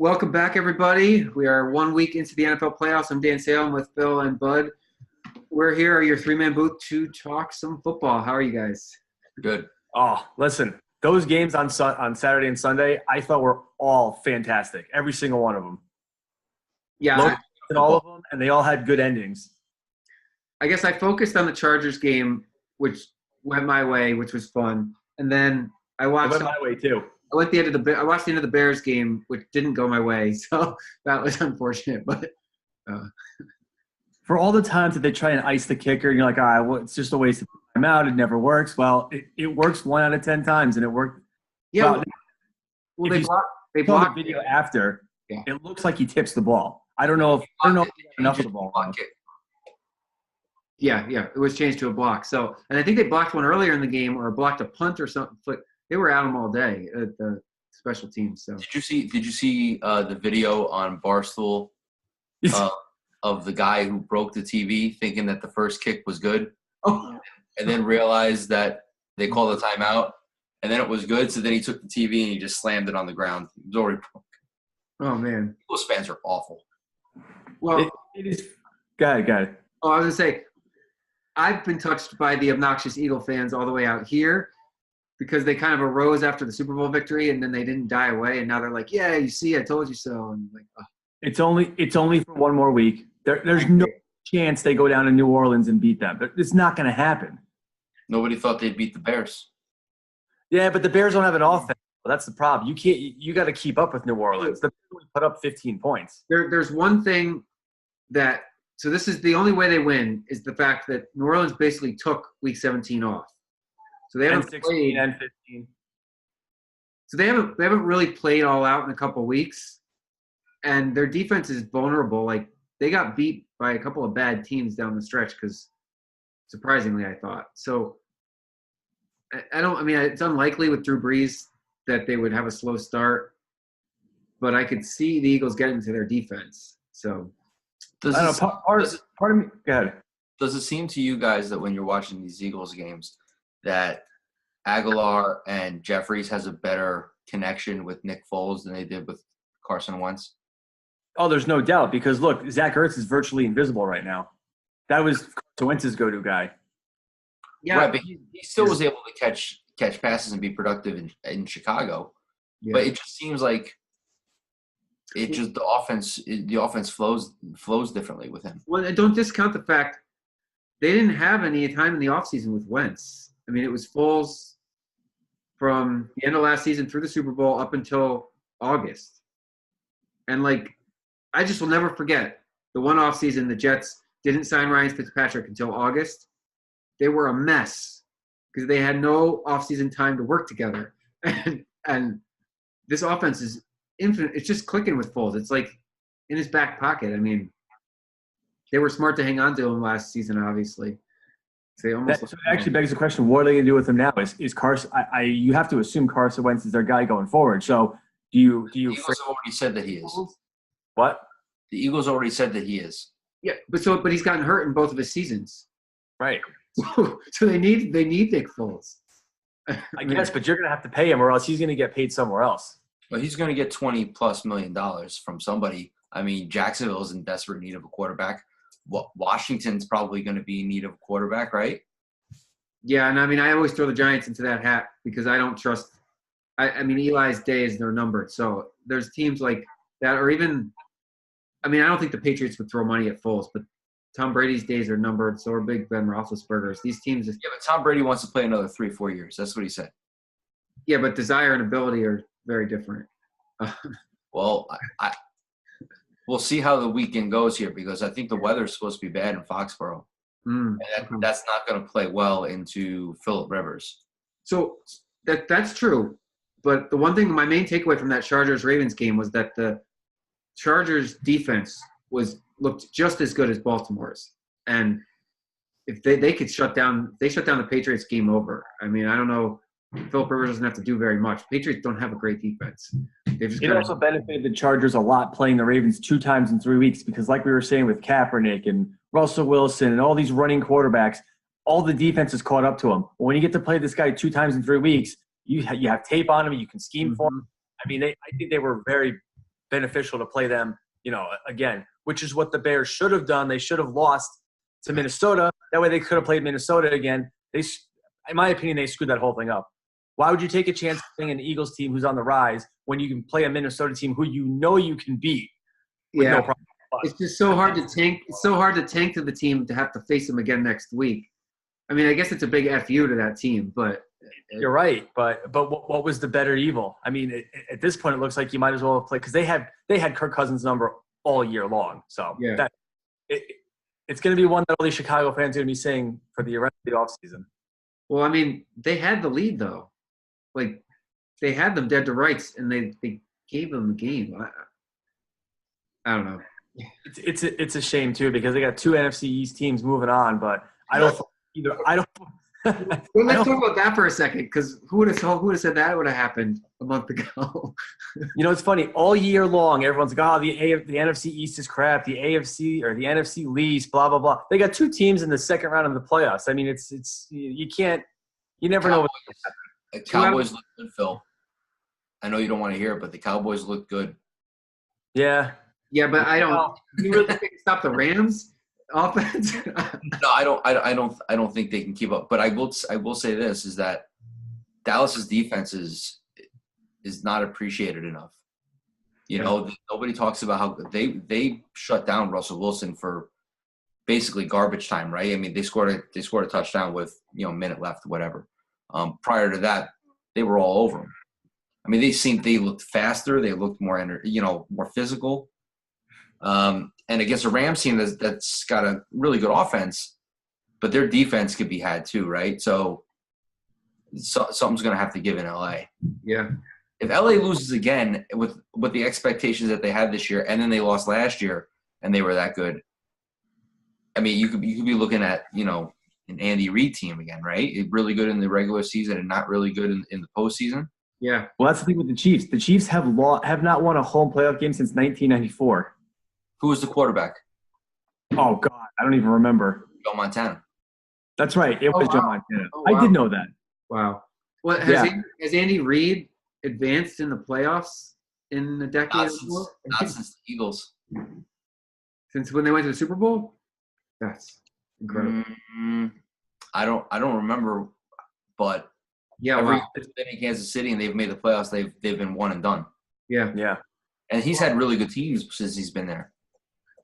Welcome back, everybody. We are 1 week into the NFL playoffs. I'm Dan Salem with Phil and Bud. We're here at your three-man booth to talk some football. How are you guys? Good. Oh, listen, those games on Saturday and Sunday, I thought were all fantastic. Every single one of them. Yeah. All of them, and they all had good endings. I guess I focused on the Chargers game, which went my way, which was fun. And then I watched – It went my way, too. I watched the end of the Bears game, which didn't go my way, so that was unfortunate. But for all the times that they try and ice the kicker, and you're like, all right, well, it's just a waste of time out. It never works. Well, it works 1 out of 10 times, and it worked. Yeah. Well, they blocked the video after. Yeah. It looks like he tips the ball. I don't know if enough of the ball. Yeah, it was changed to a block. So, and I think they blocked one earlier in the game, or blocked a punt or something. But they were at them all day at the special teams. So, Did you see the video on Barstool of the guy who broke the TV, thinking that the first kick was good, and then realized that they called a timeout, and then it was good. So then he took the TV and he just slammed it on the ground. It was already broke. Oh man, Eagles fans are awful. Well, it is. Go ahead. Oh, I was gonna say, I've been touched by the obnoxious Eagle fans all the way out here because they kind of arose after the Super Bowl victory and then they didn't die away, and now they're like, "Yeah, you see, I told you so." And like, It's only for 1 more week. There's no chance they go down to New Orleans and beat them. It's not going to happen. Nobody thought they'd beat the Bears. Yeah, but the Bears don't have an offense. Well, that's the problem. You got to keep up with New Orleans. The Bears only put up 15 points. There's one thing so this is the only way they win is the fact that New Orleans basically took Week 17 off. So they haven't played. And 15. So they haven't really played all out in a couple of weeks, and their defense is vulnerable. Like they got beat by a couple of bad teams down the stretch because, surprisingly, I thought so. It's unlikely with Drew Brees that they would have a slow start, but I could see the Eagles getting to their defense. So, part of me. Go ahead. Does it seem to you guys that when you're watching these Eagles games that Aguilar and Jeffries has a better connection with Nick Foles than they did with Carson Wentz? Oh, there's no doubt because, look, Zach Ertz is virtually invisible right now. That was Carson Wentz's go-to guy. Yeah, right, but he still was able to catch passes and be productive in Chicago. Yeah. But it just seems like the offense flows differently with him. Well, don't discount the fact they didn't have any time in the offseason with Wentz. I mean, it was Foles from the end of last season through the Super Bowl up until August. And, I just will never forget the one offseason the Jets didn't sign Ryan Fitzpatrick until August. They were a mess because they had no offseason time to work together. And this offense is infinite. It's just clicking with Foles. It's like in his back pocket. I mean, they were smart to hang on to him last season, obviously. So it actually begs the question: what are they going to do with him now? Is Carson? You have to assume Carson Wentz is their guy going forward. So do you? The Eagles have already said that he is. What? The Eagles already said that he is. Yeah, but he's gotten hurt in both of his seasons. Right. So they need Nick Foles. I guess, but you're going to have to pay him, or else he's going to get paid somewhere else. Well, he's going to get $20+ million from somebody. I mean, Jacksonville is in desperate need of a quarterback. Washington's probably going to be in need of a quarterback, right? Yeah, and I always throw the Giants into that hat because I don't trust. Eli's days they're numbered. So there's teams like that, or even. I don't think the Patriots would throw money at Foles, but Tom Brady's days are numbered. So are Big Ben Roethlisberger's. These teams. Yeah, but Tom Brady wants to play another 3-4 years. That's what he said. Yeah, but desire and ability are very different. Well, we'll see how the weekend goes here because I think the weather's supposed to be bad in Foxborough. And that's not going to play well into Phillip Rivers. So that's true. But the one thing, my main takeaway from that Chargers-Ravens game was that the Chargers defense looked just as good as Baltimore's. And if they could shut down the Patriots, game over. I don't know. Phillip Rivers doesn't have to do very much. Patriots don't have a great defense. It also benefited the Chargers a lot playing the Ravens 2 times in 3 weeks because, like we were saying with Kaepernick and Russell Wilson and all these running quarterbacks, all the defense is caught up to him. When you get to play this guy 2 times in 3 weeks, you have tape on him. You can scheme for him. I think they were very beneficial to play them, again, which is what the Bears should have done. They should have lost to Minnesota. That way they could have played Minnesota again. In my opinion, they screwed that whole thing up. Why would you take a chance playing an Eagles team who's on the rise when you can play a Minnesota team who you can beat with no problem? It's just so hard to tank. It's so hard to tank to the team to have to face them again next week. I mean, I guess it's a big FU to that team, but you're right. But what was the better evil? I mean, at this point, it looks like you might as well play because they had Kirk Cousins' number all year long. So it's going to be one that all these Chicago fans are going to be saying for the rest of the offseason. Well, I mean, they had the lead though. Like they had them dead to rights, and they gave them the game. I don't know. It's a shame too because they got two NFC East teams moving on, but I don't either. I don't. Well, let's talk about that for a second because who would have said that would have happened a month ago? It's funny. All year long, everyone's like, "Oh, the NFC East is crap. The AFC or the NFC least, blah blah blah." They got two teams in the second round of the playoffs. I mean, it's you never know. The Cowboys look good, Phil. I know you don't want to hear it, but the Cowboys look good. Yeah. Yeah, but I don't. You really think they can stop the Rams offense? No, I don't think they can keep up. But I will say this is that Dallas's defense is not appreciated enough. Nobody talks about how they shut down Russell Wilson for basically garbage time, right? I mean, they scored a touchdown with a minute left, whatever. Prior to that, they were all over him. I mean, they looked faster, they looked more more physical. And against a Rams team that's got a really good offense, but their defense could be had too, right? So something's going to have to give in LA. Yeah. If LA loses again with the expectations that they had this year, and then they lost last year, and they were that good, I mean, you could be looking at an Andy Reid team again, right? Really good in the regular season and not really good in the postseason. Yeah. Well, that's the thing with the Chiefs. The Chiefs have not won a home playoff game since 1994. Who was the quarterback? Oh, God. I don't even remember. Joe Montana. That's right. It was Joe Montana. Oh, wow. I did know that. Wow. Well, has Andy Reid advanced in the playoffs in a decade? Not since the Eagles. Since when they went to the Super Bowl? That's incredible. I don't remember, but every time they've been in Kansas City and they've made the playoffs, they've been one and done. Yeah. Yeah. And he's had really good teams since he's been there.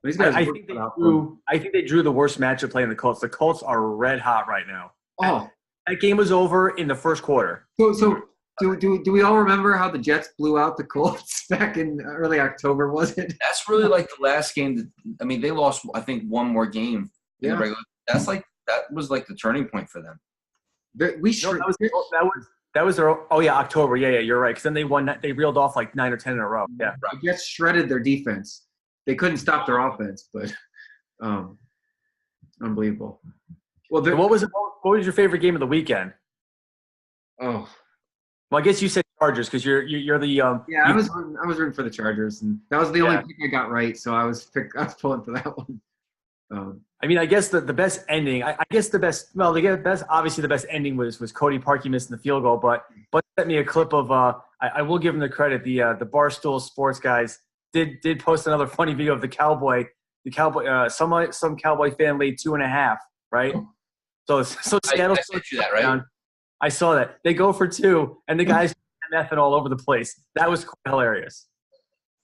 I think they drew the worst matchup playing the Colts. The Colts are red hot right now. Oh, that game was over in the first quarter. So do we all remember how the Jets blew out the Colts back in early October? Was it? That's really like the last game. They lost I think one more game in the regular. That was like the turning point for them. That was their October. Yeah, you're right. Because then they won. They reeled off like 9 or 10 in a row. Yeah, the Jets shredded their defense. They couldn't stop their offense, but unbelievable. Well, what was your favorite game of the weekend? Oh, well, I guess you said Chargers because you're the I was rooting for the Chargers, and that was the only pick I got right. So I was pulling for that one. I guess the best ending. Obviously the best ending was Cody Parkey missing the field goal, but sent me a clip of I will give him the credit. The Barstool Sports guys did post another funny video of the Cowboy. Some Cowboy fan laid 2.5, right? So Seattle. I sent you that, right? Down. I saw that. They go for 2, and the guys MFing all over the place. That was quite hilarious.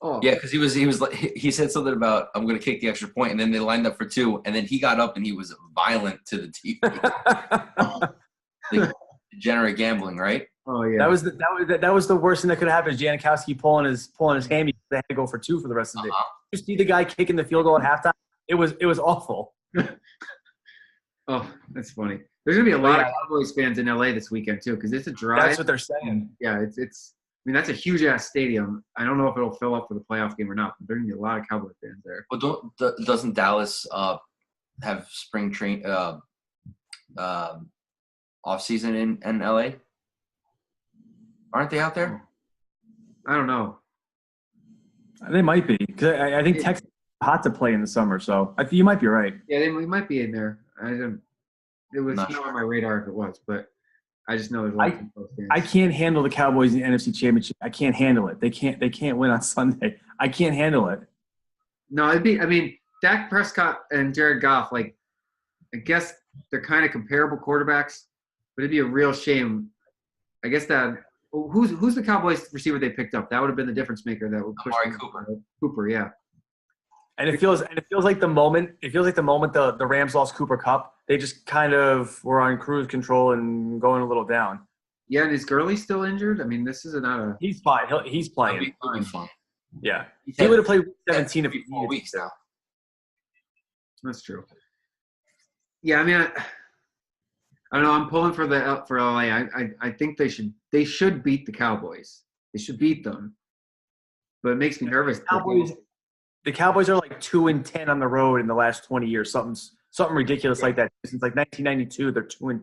Oh. Yeah, because he said something about I'm going to kick the extra point, and then they lined up for 2, and then he got up and he was violent to the TV. Degenerate gambling, right? Oh yeah. That was the worst thing that could happen. Is Janikowski pulling his hammy. They had to go for 2 for the rest of the day. You see the guy kicking the field goal at halftime. It was awful. Oh, that's funny. There's gonna be a lot of Cowboys fans in LA this weekend too, because it's a drive. That's what they're saying. Yeah, it's. I mean, that's a huge ass stadium. I don't know if it'll fill up for the playoff game or not, but there's gonna be a lot of Cowboy fans there. Well, doesn't Dallas have spring train off season in LA? Aren't they out there? I don't know. They might be because I think Texas is hot to play in the summer, so I think you might be right. Yeah, we might be in there. It was not on my radar if it was, but I just know there's a lot of people fans. I can't handle the Cowboys in the NFC Championship. I can't handle it. They can't win on Sunday. I can't handle it. No, I mean, Dak Prescott and Jared Goff, like, I guess they're kind of comparable quarterbacks, but it'd be a real shame. I guess that who's the Cowboys receiver they picked up? That would have been the difference maker that would push Amari Cooper. Cooper, yeah. And it feels like the moment the Rams lost Cooper Kupp, they just kind of were on cruise control and going a little down. Yeah, and is Gurley still injured? I mean, this is not a. He's fine. He's playing. He'll be fine. Yeah, he would have played week 17 if he 4 weeks now. That's true. Yeah, I mean, I don't know. I'm pulling for LA. I think they should beat the Cowboys. They should beat them, but it makes me nervous. The Cowboys are like 2-10 on the road in the last 20 years. Something ridiculous like that. Since like 1992, they're 2-8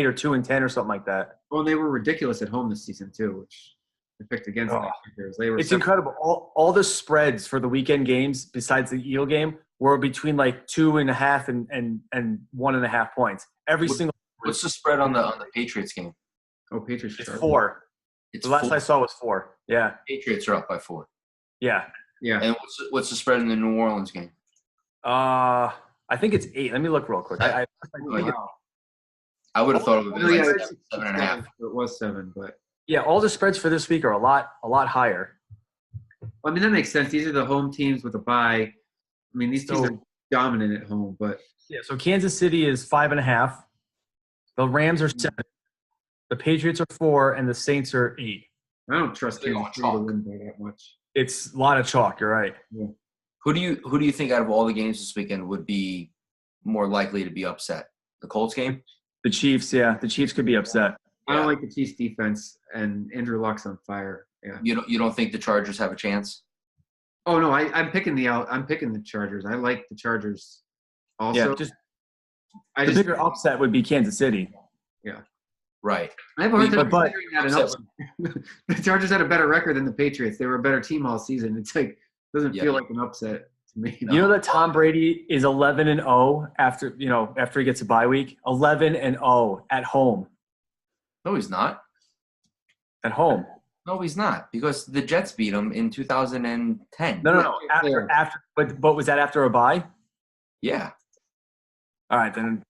or 2-10 or something like that. Well, they were ridiculous at home this season too, which they picked against them. It's incredible. All the spreads for the weekend games, besides the Eel game, were between like 2.5 and 1.5 points. What's the spread on the Patriots game? Oh, Patriots. It's 4. The last I saw was 4. Yeah. Patriots are up by 4. Yeah. Yeah. And what's the spread in the New Orleans game? I think it's 8. Let me look real quick. I would have thought it would be like 7.5. It was 7, but yeah, all the spreads for this week are a lot higher. I mean, that makes sense. These are the home teams with a bye. I mean, these teams are dominant at home, but yeah. So Kansas City is 5.5. The Rams are 7. The Patriots are 4, and the Saints are 8. I don't trust Kansas City to win by that much. It's a lot of chalk. You're right. Yeah. Who do you think out of all the games this weekend would be more likely to be upset? The Colts game? The Chiefs, yeah. The Chiefs could be upset. I don't like the Chiefs defense, and Andrew Luck's on fire. Yeah. You don't think the Chargers have a chance? Oh no, I'm picking the Chargers. I like the Chargers. Also, yeah, the bigger upset would be Kansas City. Yeah. Right. I have a hard time considering that an upset. The Chargers had a better record than the Patriots. They were a better team all season. It's like doesn't feel like an upset to me. You know that Tom Brady is 11-0 after he gets a bye week. 11-0 at home. No, he's not. At home. No, he's not, because the Jets beat him in 2010. No. After, but was that after a bye? Yeah. All right, then.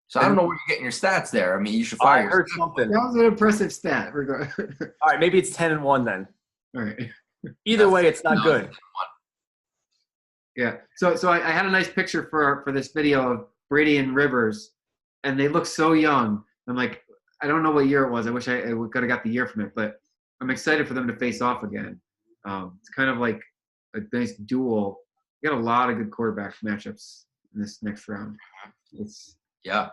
So I don't know where you're getting your stats there. I mean, you should fire. I heard something. That was an impressive stat. All right, maybe it's 10-1 then. All right. Either way, it's not good. Yeah. So I had a nice picture for this video of Brady and Rivers, and they look so young. I'm like, I don't know what year it was. I wish I could have got the year from it, but I'm excited for them to face off again. It's kind of like a nice duel. You got a lot of good quarterback matchups in this next round. Yeah.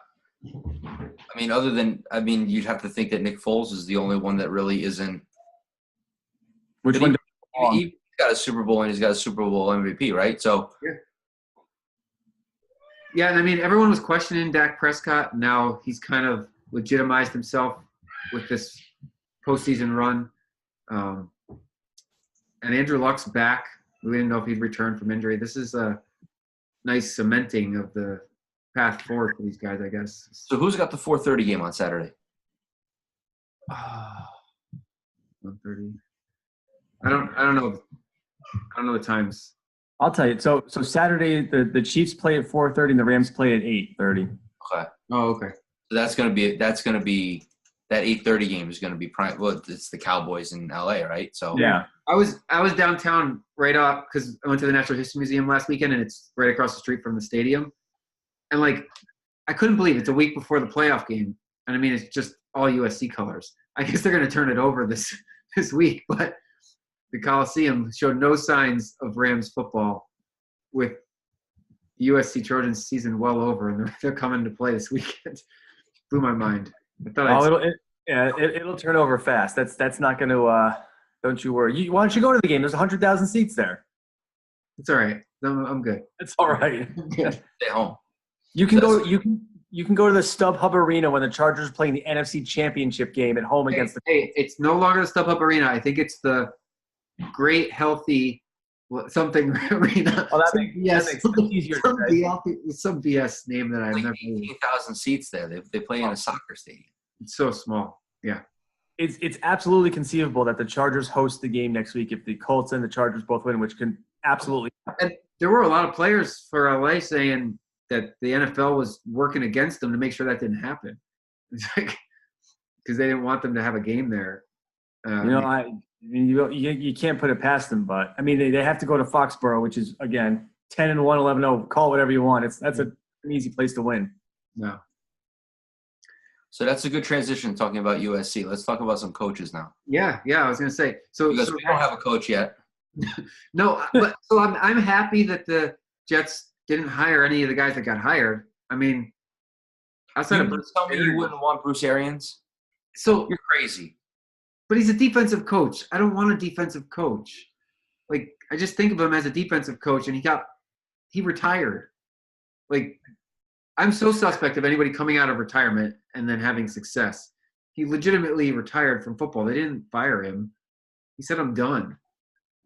You'd have to think that Nick Foles is the only one that really isn't. Which one? He's got a Super Bowl and he's got a Super Bowl MVP, right? So. Yeah, and I mean, everyone was questioning Dak Prescott. Now he's kind of legitimized himself with this postseason run. And Andrew Luck's back. We didn't know if he'd return from injury. This is a nice cementing of the path forward for these guys, I guess. So who's got the 4:30 game on Saturday? 1:30. I don't know. I don't know the times. I'll tell you. So Saturday the Chiefs play at 4:30 and the Rams play at 8:30. Okay. Oh, okay. So that's gonna be that 8:30 game is gonna be prime. Well, it's the Cowboys in LA, right? So yeah. I was downtown right off because I went to the Natural History Museum last weekend, and it's right across the street from the stadium. And I couldn't believe it's a week before the playoff game, and I mean it's just all USC colors. I guess they're gonna turn it over this week, but the Coliseum showed no signs of Rams football, with the USC Trojans season well over, and they're coming to play this weekend. Blew my mind. I thought it'll turn over fast. That's not going to. Don't you worry. Why don't you go to the game? There's 100,000 seats there. It's all right. I'm good. It's all right. Stay home. You can go. You can go to the StubHub Arena when the Chargers are playing the NFC Championship game at home against the. Hey, it's no longer the StubHub Arena. I think it's the Great Healthy something Arena. Oh, that makes easier. Some BS name that I've never. 18,000 seats there. They play in a soccer stadium. It's so small. Yeah. It's absolutely conceivable that the Chargers host the game next week if the Colts and the Chargers both win, which can absolutely happen. And there were a lot of players for LA saying that the NFL was working against them to make sure that didn't happen. It's like because they didn't want them to have a game there. I mean, you can't put it past them, but I mean they have to go to Foxborough, which is again 10-1, 11-0. Call it whatever you want. That's an easy place to win. No. So that's a good transition talking about USC. Let's talk about some coaches now. Yeah. I was going to say because we don't have a coach yet. No, but so I'm happy that the Jets didn't hire any of the guys that got hired. I mean, outside of Bruce, tell me you wouldn't want Bruce Arians. So you're crazy. But he's a defensive coach. I don't want a defensive coach. Like I just think of him as a defensive coach, and he retired. Like I'm so suspect of anybody coming out of retirement and then having success. He legitimately retired from football. They didn't fire him. He said, "I'm done."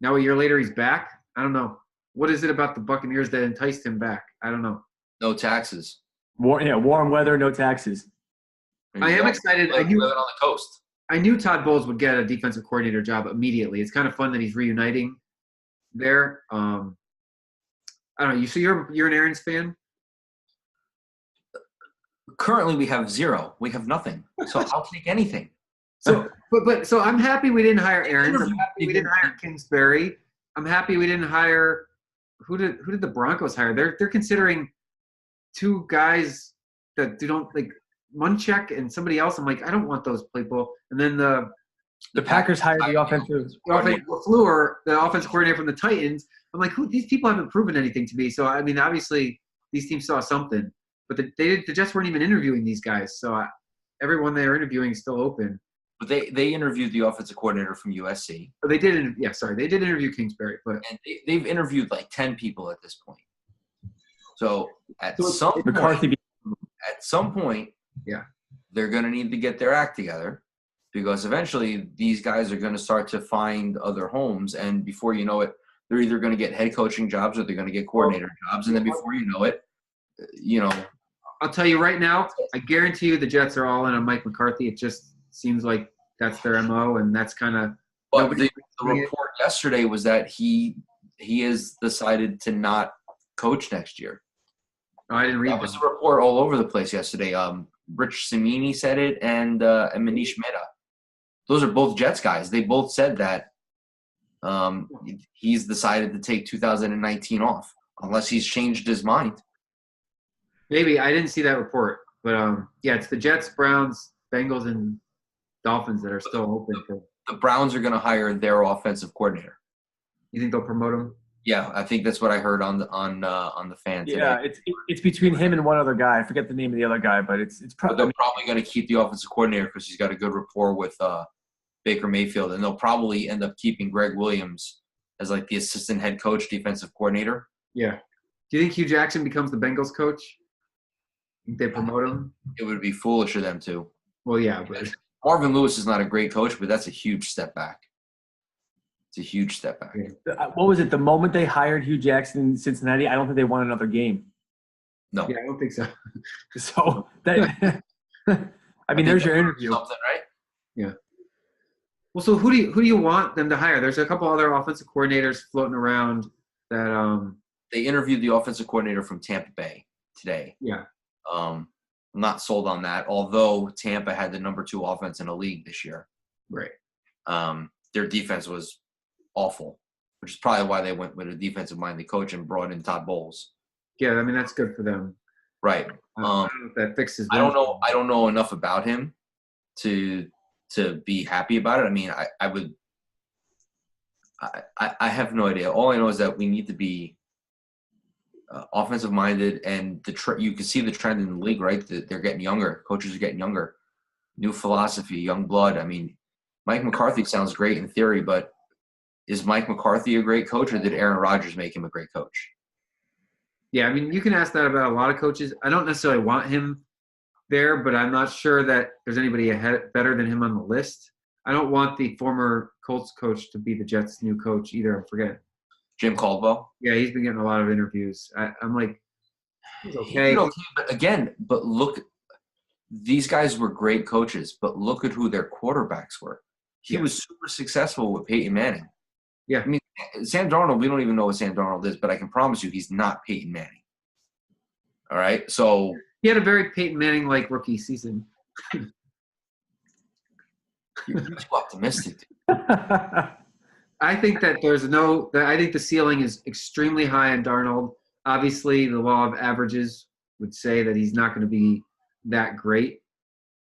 Now a year later, he's back. I don't know. What is it about the Buccaneers that enticed him back? I don't know. No taxes. Warm weather, no taxes. I am excited. Like living on the coast. I knew Todd Bowles would get a defensive coordinator job immediately. It's kind of fun that he's reuniting there. I don't know. So you're an Arians fan? Currently, we have zero. We have nothing. So I'll take anything. So, so I'm happy we didn't hire Arians. I'm happy we didn't hire Kingsbury. I'm happy we didn't hire who did the Broncos hire? They're considering two guys that don't like Munchak and somebody else. I'm like, I don't want those people. And then the Packers hired the offensive LaFleur, the offensive coordinator from the Titans. I'm like, these people haven't proven anything to me. So I mean, obviously these teams saw something, but the Jets weren't even interviewing these guys. So everyone they're interviewing is still open. But they interviewed the offensive coordinator from USC. But they did. They did interview Kingsbury, but and they've interviewed like 10 people at this point. So at some point, yeah, they're going to need to get their act together because eventually these guys are going to start to find other homes, and before you know it, they're either going to get head coaching jobs or they're going to get coordinator jobs, and then before you know it, I'll tell you right now, I guarantee you the Jets are all in on Mike McCarthy. It just seems like that's their MO, and that's kind of. But the report yesterday was that he has decided to not coach next year. Oh, I didn't read that. That was a report all over the place yesterday. Rich Cimini said it, and Manish Mehta. Those are both Jets guys. They both said that he's decided to take 2019 off, unless he's changed his mind. Maybe. I didn't see that report. But, it's the Jets, Browns, Bengals, and Dolphins that are still open. The Browns are going to hire their offensive coordinator. You think they'll promote him? Yeah, I think that's what I heard on the fan today. Yeah, it's between him and one other guy. I forget the name of the other guy, but it's probably. But they're probably going to keep the offensive coordinator because he's got a good rapport with Baker Mayfield, and they'll probably end up keeping Greg Williams as like the assistant head coach, defensive coordinator. Yeah. Do you think Hugh Jackson becomes the Bengals coach? Think they promote him? It would be foolish of them to. Well, yeah, but Marvin Lewis is not a great coach, but that's a huge step back. It's a huge step back. What was it? The moment they hired Hugh Jackson in Cincinnati, I don't think they won another game. No. Yeah, I don't think so. So that, I mean, there's your interview. Something, right? Yeah. Well, so who do you want them to hire? There's a couple other offensive coordinators floating around that. They interviewed the offensive coordinator from Tampa Bay today. Yeah. I'm not sold on that, although Tampa had the number 2 offense in the league this year. Right. Their defense was awful, which is probably why they went with a defensive-minded coach and brought in Todd Bowles. Yeah, I mean that's good for them. Right. I don't know if that fixes. I don't know enough about him to be happy about it. I mean, I would. I have no idea. All I know is that we need to be offensive-minded, and you can see the trend in the league, right? That they're getting younger. Coaches are getting younger. New philosophy, young blood. I mean, Mike McCarthy sounds great in theory, but is Mike McCarthy a great coach, or did Aaron Rodgers make him a great coach? Yeah, I mean, you can ask that about a lot of coaches. I don't necessarily want him there, but I'm not sure that there's anybody better than him on the list. I don't want the former Colts coach to be the Jets' new coach either. I forget. Jim Caldwell? Yeah, he's been getting a lot of interviews. I'm like, he's okay. But look, these guys were great coaches, but look at who their quarterbacks were. He was super successful with Peyton Manning. Yeah. I mean, Sam Darnold, we don't even know what Sam Darnold is, but I can promise you he's not Peyton Manning. All right? So he had a very Peyton Manning-like rookie season. you're too optimistic. I think that I think the ceiling is extremely high on Darnold. Obviously, the law of averages would say that he's not going to be that great,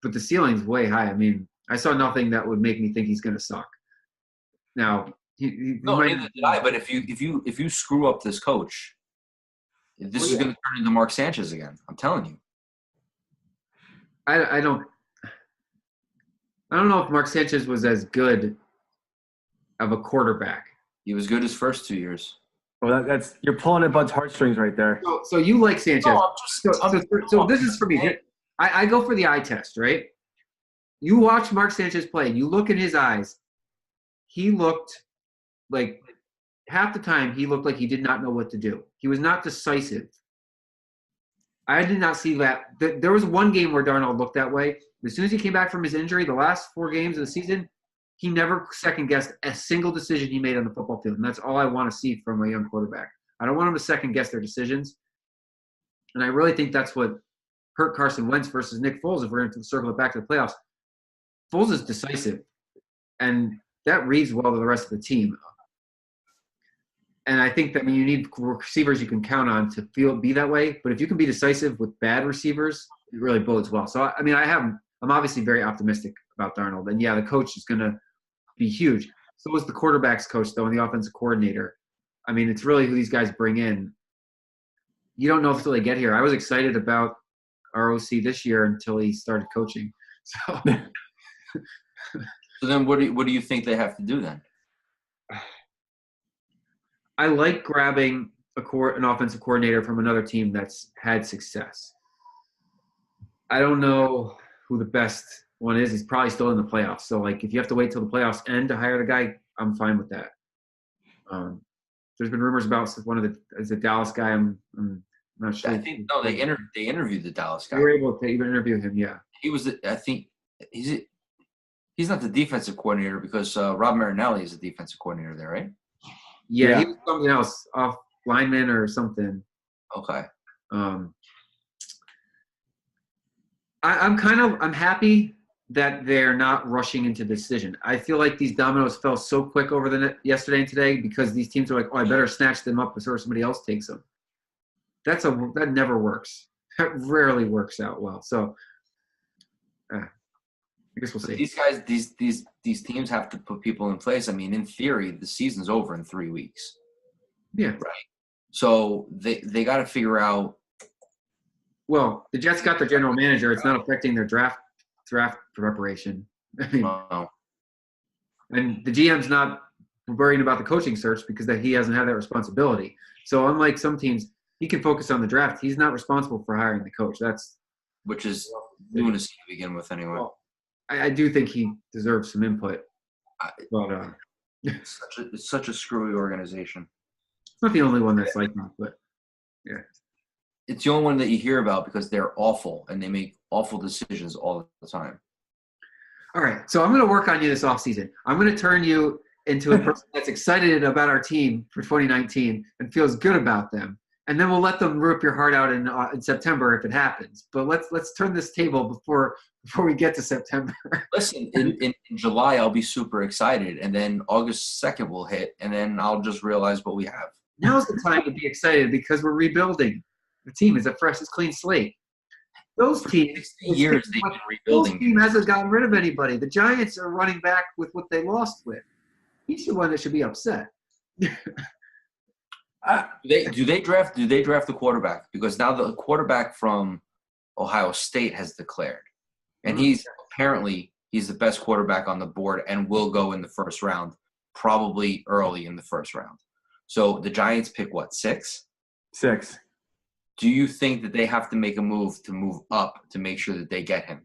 but the ceiling's way high. I mean, I saw nothing that would make me think he's going to suck. Now, neither did I. But if you screw up this coach, this is going to turn into Mark Sanchez again. I'm telling you. I don't know if Mark Sanchez was as good of a quarterback. He was good his first 2 years. Well, that's you're pulling at Bud's heartstrings right there. So you like Sanchez? No, so this is for me. I go for the eye test, right? You watch Mark Sanchez play, and you look in his eyes. He looked like half the time he looked like he did not know what to do. He was not decisive. I did not see that. There was one game where Darnold looked that way. As soon as he came back from his injury, the last 4 games of the season, he never second-guessed a single decision he made on the football field. And that's all I want to see from a young quarterback. I don't want him to second-guess their decisions. And I really think that's what hurt Carson Wentz versus Nick Foles, if we're going to circle it back to the playoffs. Foles is decisive. And that reads well to the rest of the team. And I think that you need receivers you can count on to be that way. But if you can be decisive with bad receivers, it really bodes well. So, I mean, I'm obviously very optimistic about Darnold. And, yeah, the coach is going to be huge. So was the quarterback's coach, though, and the offensive coordinator. I mean, it's really who these guys bring in. You don't know until they get here. I was excited about our OC this year until he started coaching. So then what do you think they have to do then? I like grabbing an offensive coordinator from another team that's had success. I don't know who the best one is. He's probably still in the playoffs. So, like, if you have to wait till the playoffs end to hire the guy, I'm fine with that. There's been rumors about is a Dallas guy. I'm not sure. I think they interviewed the Dallas guy. They were able to even interview him. Yeah, he was. I think he's not the defensive coordinator because Rob Marinelli is the defensive coordinator there, right? Yeah, he was something else, off lineman or something. Okay. I'm happy that they're not rushing into the decision. I feel like these dominoes fell so quick over yesterday and today because these teams are like, I better snatch them up before somebody else takes them. That never works. That rarely works out well. So I guess we'll see. These guys, these teams have to put people in place. I mean, in theory, the season's over in 3 weeks. Yeah. Right. So they got to figure out. Well, the Jets got their general manager. It's not affecting their draft preparation. I mean, and the GM's not worrying about the coaching search because he hasn't had that responsibility. So unlike some teams, he can focus on the draft. He's not responsible for hiring the coach. Which is lunacy to begin with, anyway. Well, I do think he deserves some input. But it's such a screwy organization. It's not the only one that's like that, but yeah. It's the only one that you hear about because they're awful and they make awful decisions all the time. All right, so I'm going to work on you this offseason. I'm going to turn you into a person that's excited about our team for 2019 and feels good about them. And then we'll let them rip your heart out in September if it happens. But let's turn this table before we get to September. Listen, in July I'll be super excited, and then August 2nd will hit, and then I'll just realize what we have. Now's the time to be excited because we're rebuilding. The team is a fresh, clean slate. Those teams, years they've been rebuilding. Those team hasn't gotten rid of anybody. The Giants are running back with what they lost with. He's the one that should be upset. Do they draft the quarterback? Because now the quarterback from Ohio State has declared, and he's the best quarterback on the board and will go in the first round, probably early in the first round. So the Giants pick what, 6? 6. Do you think that they have to make a move up to make sure that they get him?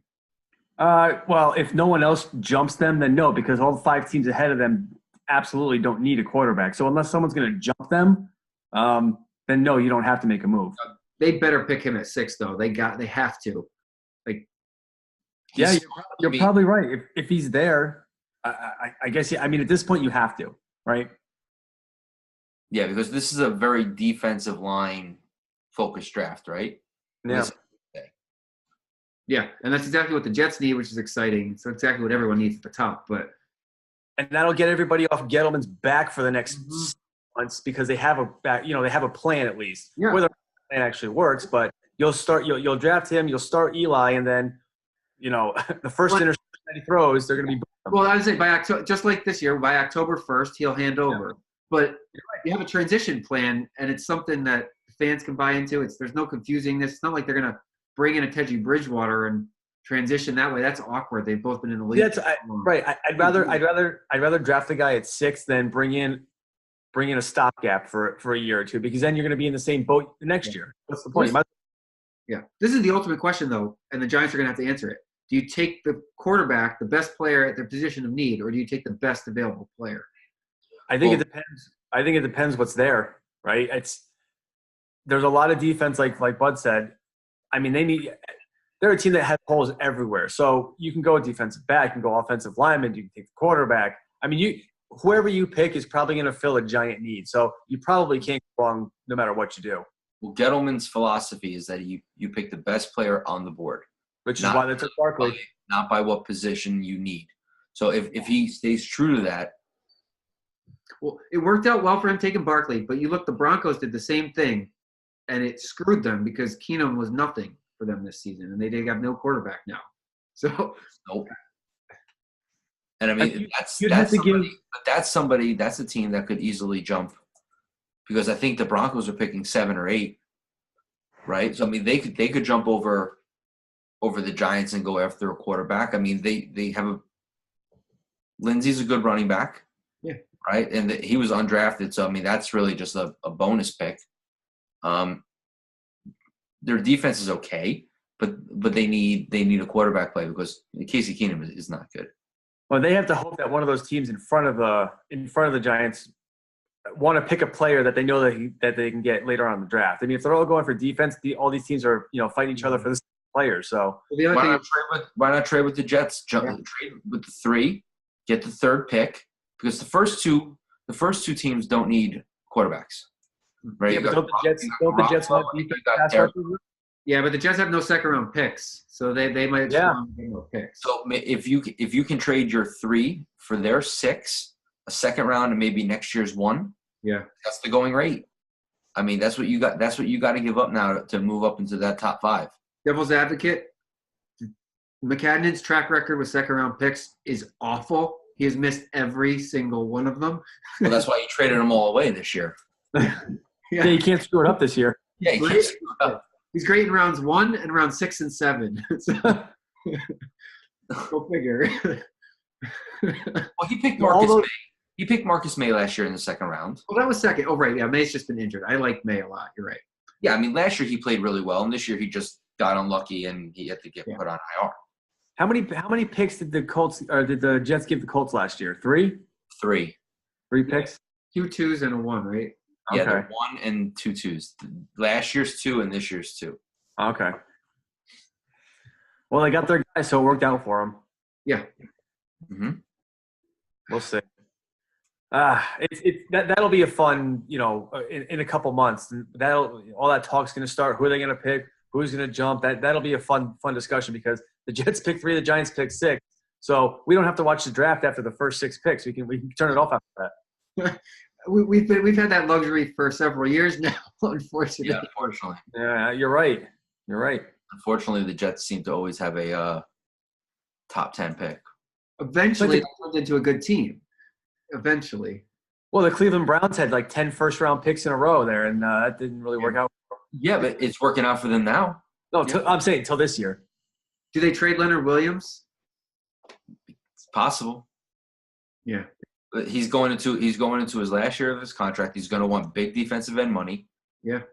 Well, if no one else jumps them, then no, because all the 5 teams ahead of them absolutely don't need a quarterback. So unless someone's going to jump them, then no, you don't have to make a move. They better pick him at 6, though. They have to. Like, Yeah, you're probably right. If he's there, I guess. I mean, at this point, you have to, right? Yeah, because this is a very defensive line focused draft, right? Yeah. Yeah, and that's exactly what the Jets need, which is exciting. So exactly what everyone needs at the top. And that'll get everybody off Gettleman's back for the next months because they have a plan at least. Yeah. Whether the plan actually works, but you'll draft him, you'll start Eli, and then the first interception that he throws, they're going to be. Well, I would say by October, just like this year, by October 1st, he'll hand over. Yeah. But you have a transition plan, and it's something that fans can buy into. There's no confusingness. It's not like they're going to bring in a Teddy Bridgewater and transition that way. That's awkward. They've both been in the league. Right. I'd rather draft the guy at 6 than bring in a stopgap for a year or two, because then you're going to be in the same boat the next year. What's the point? Yeah. This is the ultimate question, though, and the Giants are going to have to answer it. Do you take the quarterback, the best player at their position of need, or do you take the best available player? I think it depends. I think it depends what's there, right? There's a lot of defense, like Bud said. I mean, they're a team that has holes everywhere. So you can go defensive back, you can go offensive lineman, you can take the quarterback. I mean, whoever you pick is probably going to fill a giant need. So you probably can't go wrong no matter what you do. Well, Gettleman's philosophy is that you pick the best player on the board. Which is why they took Barkley. Not by what position you need. So if he stays true to that. Well, it worked out well for him taking Barkley, but you look, the Broncos did the same thing, and it screwed them because Keenum was nothing for them this season, and they have no quarterback now. So nope. And I mean, that's a team that could easily jump, because I think the Broncos are picking 7 or 8, right? So I mean, they could jump over the Giants and go after a quarterback. I mean, they have Lindsey's a good running back. Yeah. Right? And he was undrafted. So, I mean, that's really just a bonus pick. Their defense is okay, but they need a quarterback play because Casey Keenum is not good. Well, they have to hope that one of those teams in front of the Giants want to pick a player that they know that they can get later on in the draft. I mean, if they're all going for defense, all these teams are fighting each other for this player. So why not trade with the Jets? Trade with the 3, get the 3rd pick, because the first two teams don't need quarterbacks, right? Yeah, but don't the Jets want Yeah, but the Jets have no second-round picks, so they might just want to get more picks. So if you can trade your 3 for their 6, a second round, and maybe next year's 1, that's the going rate. I mean, that's what you got. That's what you got to give up now to move up into that top 5. Devil's advocate, McCadden's track record with second-round picks is awful. He has missed every single one of them. Well, that's why you traded them all away this year. Yeah, you can't screw it up this year. Yeah, you can't screw it up. He's great in rounds 1 and rounds 6 and 7. Go figure. Well, he picked May. He picked Marcus May last year in the second round. Well, that was second. Oh, right. Yeah, May's just been injured. I like May a lot. You're right. Yeah, I mean, last year he played really well, and this year he just got unlucky and he had to get put on IR. How many picks did the Jets give the Colts last year? 3? 3. 3 picks? 2 2s and a 1, right? Yeah, okay. 1 and 2 2s. Last year's 2 and this year's 2. Okay. Well, they got their guy, so it worked out for them. Yeah. Mm-hmm. We'll see. That'll be a fun, in a couple months. All that talk's going to start. Who are they going to pick? Who's going to jump? That'll be a fun discussion, because the Jets pick 3, the Giants pick 6. So we don't have to watch the draft after the first 6 picks. We can turn it off after that. We've had that luxury for several years now, unfortunately. Yeah, unfortunately. Yeah, you're right. Unfortunately, the Jets seem to always have a top 10 pick. Eventually, it turned into a good team. Eventually. Well, the Cleveland Browns had like 10 first-round picks in a row there, and that didn't really work out. Yeah, but it's working out for them now. No, I'm saying until this year. Do they trade Leonard Williams? It's possible. Yeah. But he's going into his last year of his contract. He's going to want big defensive end money. Yeah.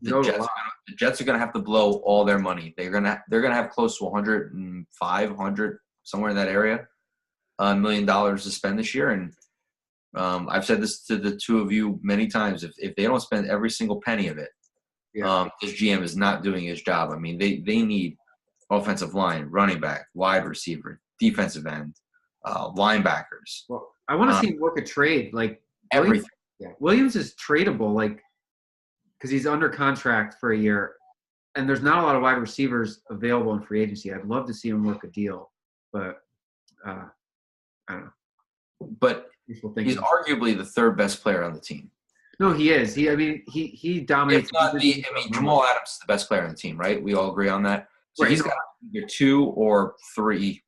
The Jets are going to have to blow all their money. They're going to have close to 100 somewhere in that area, $1 million to spend this year. And I've said this to the two of you many times. If they don't spend every single penny of it, this GM is not doing his job. I mean, they need offensive line, running back, wide receiver, defensive end, linebackers. Well, I want to see him work a trade. Like Everything. Williams is tradable, like because he's under contract for a year, and there's not a lot of wide receivers available in free agency. I'd love to see him work a deal, but I don't know. But he's arguably the third best player on the team. No, he is. He dominates. If not Jamal Adams is the best player on the team, right? We all agree on that. So right, he's got either 2 or 3.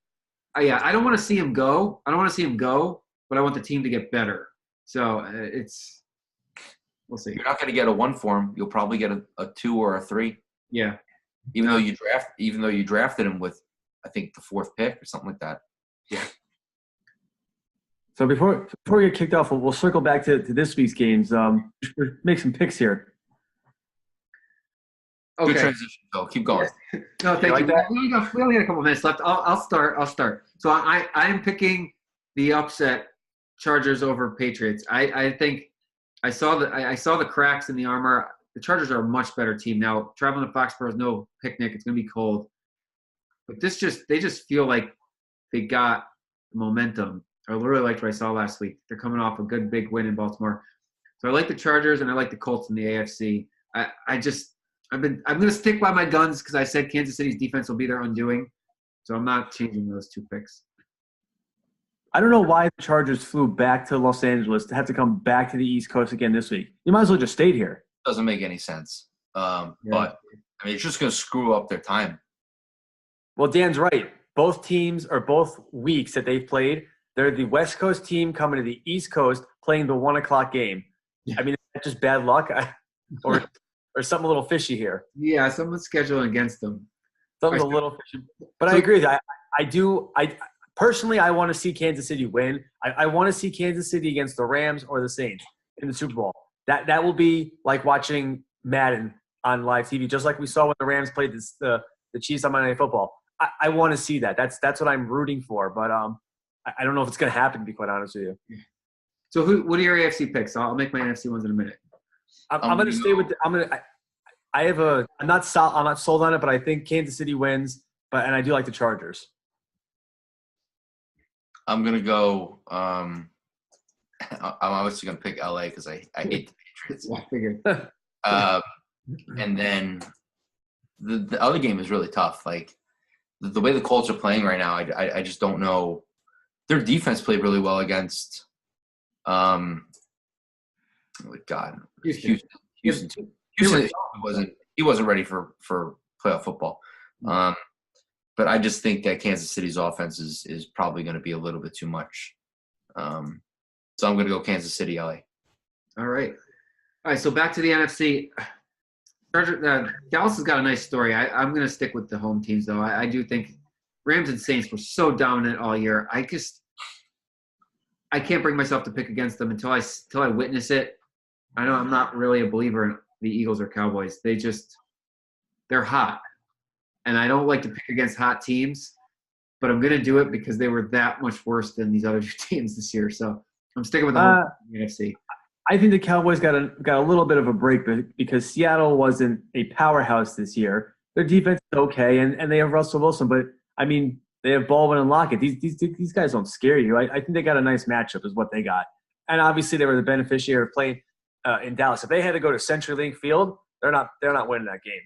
Yeah, I don't want to see him go. But I want the team to get better. So we'll see. You're not going to get a 1 for him. You'll probably get a 2 or a 3. Yeah. Even though you drafted him with, I think, the 4th pick or something like that. Yeah. So before we get kicked off, we'll circle back to this week's games. Make some picks here. Okay. Good transition, Phil. Keep going. No, thank you. We only got a couple minutes left. I'll start. So I am picking the upset Chargers over Patriots. I think I saw the cracks in the armor. The Chargers are a much better team now. Traveling to Foxborough is no picnic. It's going to be cold. But they just feel like they got momentum. I really liked what I saw last week. They're coming off a good big win in Baltimore. So I like the Chargers and I like the Colts in the AFC. I'm going to stick by my guns because I said Kansas City's defense will be their undoing. So I'm not changing those 2 picks. I don't know why the Chargers flew back to Los Angeles to have to come back to the East Coast again this week. You might as well just stayed here. Doesn't make any sense. But I mean, it's just going to screw up their time. Well, Dan's right. Both teams or both weeks that they've played, they're the West Coast team coming to the East Coast playing the 1 o'clock game. Yeah. I mean, is that just bad luck or something a little fishy here? Yeah, someone's scheduling against them. Something a little fishy. But I agree with you. Personally, I want to see Kansas City win. I want to see Kansas City against the Rams or the Saints in the Super Bowl. That will be like watching Madden on live TV, just like we saw when the Rams played the Chiefs on Monday Night Football. I want to see that. That's what I'm rooting for. But I don't know if it's going to happen, to be quite honest with you. So what are your AFC picks? I'll make my NFC ones in a minute. I'm going to stay with – I'm not sold on it, but I think Kansas City wins. And I do like the Chargers. I'm going to go I'm obviously going to pick LA because I hate the Patriots. I figured. And then the other game is really tough. Like the way the Colts are playing right now, I just don't know. Their defense played really well against Houston. He wasn't ready for playoff football. But I just think that Kansas City's offense is probably going to be a little bit too much. So I'm going to go Kansas City, LA. All right. So back to the NFC. Dallas has got a nice story. I'm going to stick with the home teams, though. I do think Rams and Saints were so dominant all year. I can't bring myself to pick against them until I witness it. I know I'm not really a believer in the Eagles or Cowboys. They're hot. And I don't like to pick against hot teams, but I'm going to do it because they were that much worse than these other 2 teams this year. So I'm sticking with the NFC. I think the Cowboys got a little bit of a break because Seattle wasn't a powerhouse this year. Their defense is okay, and they have Russell Wilson, but I mean they have Baldwin and Lockett. These guys don't scare you. I think they got a nice matchup, is what they got, and obviously they were the beneficiary of playing in Dallas. If they had to go to CenturyLink Field, they're not winning that game.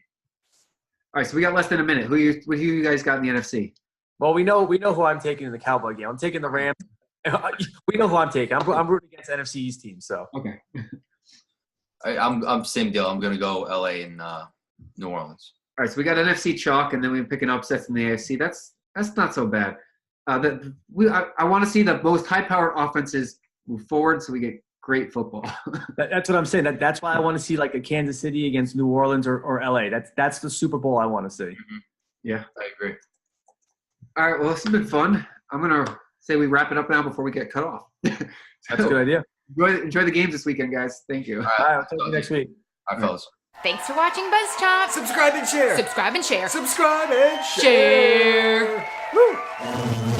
All right, so we got less than a minute. Who you guys got in the NFC? Well, we know who I'm taking in the Cowboy game. I'm taking the Rams. We know who I'm taking. I'm rooting against NFC East teams. So okay. I'm same deal. I'm going to go LA and New Orleans. All right, so we got NFC chalk, and then we're picking upsets in the AFC. That's not so bad. I want to see the most high-powered offenses move forward, so we get great football. That's what I'm saying. That's why I want to see like a Kansas City against New Orleans or LA. That's the Super Bowl I want to see. Mm-hmm. Yeah, I agree. All right, well, this has been fun. I'm gonna say we wrap it up now before we get cut off. That's a good idea. Enjoy the games this weekend, guys. Thank you. All right, I'll talk to you next week. All right, fellas. Thanks for watching BuzzChomp. Subscribe and share. Subscribe and share. Subscribe and share. Share. Woo.